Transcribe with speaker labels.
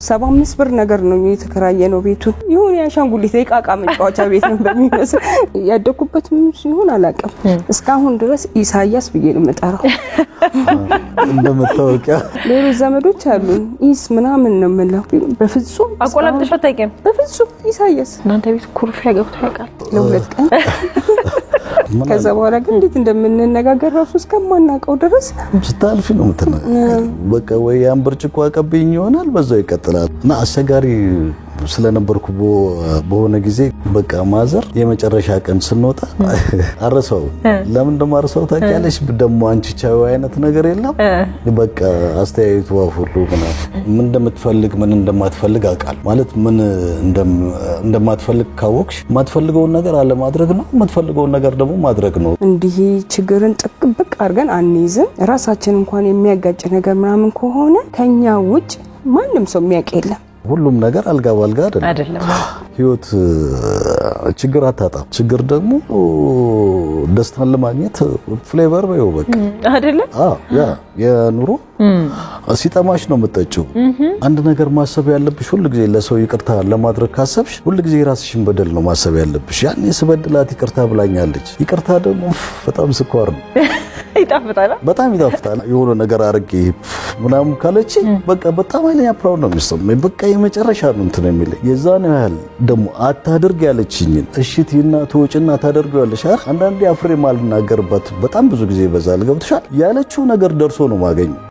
Speaker 1: 75 ብር ነገር ነው የተከራየነው ቤቱ ይሁን ያሻንጉሊት የቃቃ መጫወቻ ቤት ነው በሚመስል ያደኩበት ምን ሲሆን አላቀም እስካሁን ድረስ ኢሳያስ ብዬ ነው መጣራው
Speaker 2: እንደመታወቂያ
Speaker 1: ሌሎች ዘመዶች አሉን ኢስ ምናምን ነው የምለው በፍጹም
Speaker 3: አቆላምጥሽ አታውቂም
Speaker 1: በፍጹም ኢሳያስ
Speaker 3: እናንተ ቤት ኩርፊያ ገብቶ ያውቃል
Speaker 1: ለሁለት ቀን ከዛ በኋላ ግን እንዴት እንደምንነጋገር ራሱ እስከማናቀው ድረስ
Speaker 2: ስታልፊ ነው የምትነጋገር በቃ ወይ ያን ብርጭቆ አቀብኝ ይሆናል በዛው ይቀጥላል እና አሰጋሪ ስለነበርኩ በሆነ ጊዜ በቃ ማዘር የመጨረሻ ቀን ስንወጣ አረሰው ለምን እንደማረሰው ታውቂያለሽ ደሞ አንቺ ቻው አይነት ነገር የለም በቃ አስተያየቱ ሁሉ ምን እንደምትፈልግ ምን እንደማትፈልግ አቃል ማለት ምን እንደማትፈልግ ካወቅሽ ማትፈልገው ነገር አለ ማድረግ ነው የምትፈልገው ነገር ደግሞ ማድረግ ነው
Speaker 1: እንዲህ ችግርን ጥቅብቅ አርገን አንይዝም ራሳችን እንኳን የሚያጋጭ ነገር ምናምን ከሆነ ከኛ ውጭ ማንንም ሰው የሚያውቅ የለም
Speaker 2: ሁሉም ነገር አልጋ ባልጋ አይደለም ህይወት ችግር አታጣም ችግር ደግሞ ደስታን ለማግኘት ፍሌቨር ነው በቃ
Speaker 3: አይደለም
Speaker 2: ያ የኑሮ ሲጠማሽ ነው የምትጠጪው አንድ ነገር ማሰብ ያለብሽ ሁሉ ጊዜ ለሰው ይቅርታ ለማድረግ ካሰብሽ ሁሉ ጊዜ ራስሽን በደል ነው ማሰብ ያለብሽ ያኔ ስበድላት ይቅርታ ብላኛለች ይቅርታ ደግሞ በጣም ስኳር ነው
Speaker 3: ይጣፍጣል
Speaker 2: በጣም ይጣፍጣል የሆነ ነገር አርጌ ምናምን ካለች በቃ በጣም አይለኛ ፕራውድ ነው የሚሰማኝ በቃ የመጨረሻ ነው እንትን የሚለኝ የዛን ያህል ደግሞ አታድርግ ያለችኝ እሺቲና ተወጭና ታደርገዋለሽ አንዳንዴ አፍሬ ማልናገርባት በጣም ብዙ ጊዜ በዛል ገብተሻል ያለችው ነገር ደርሶ ነው ማገኝ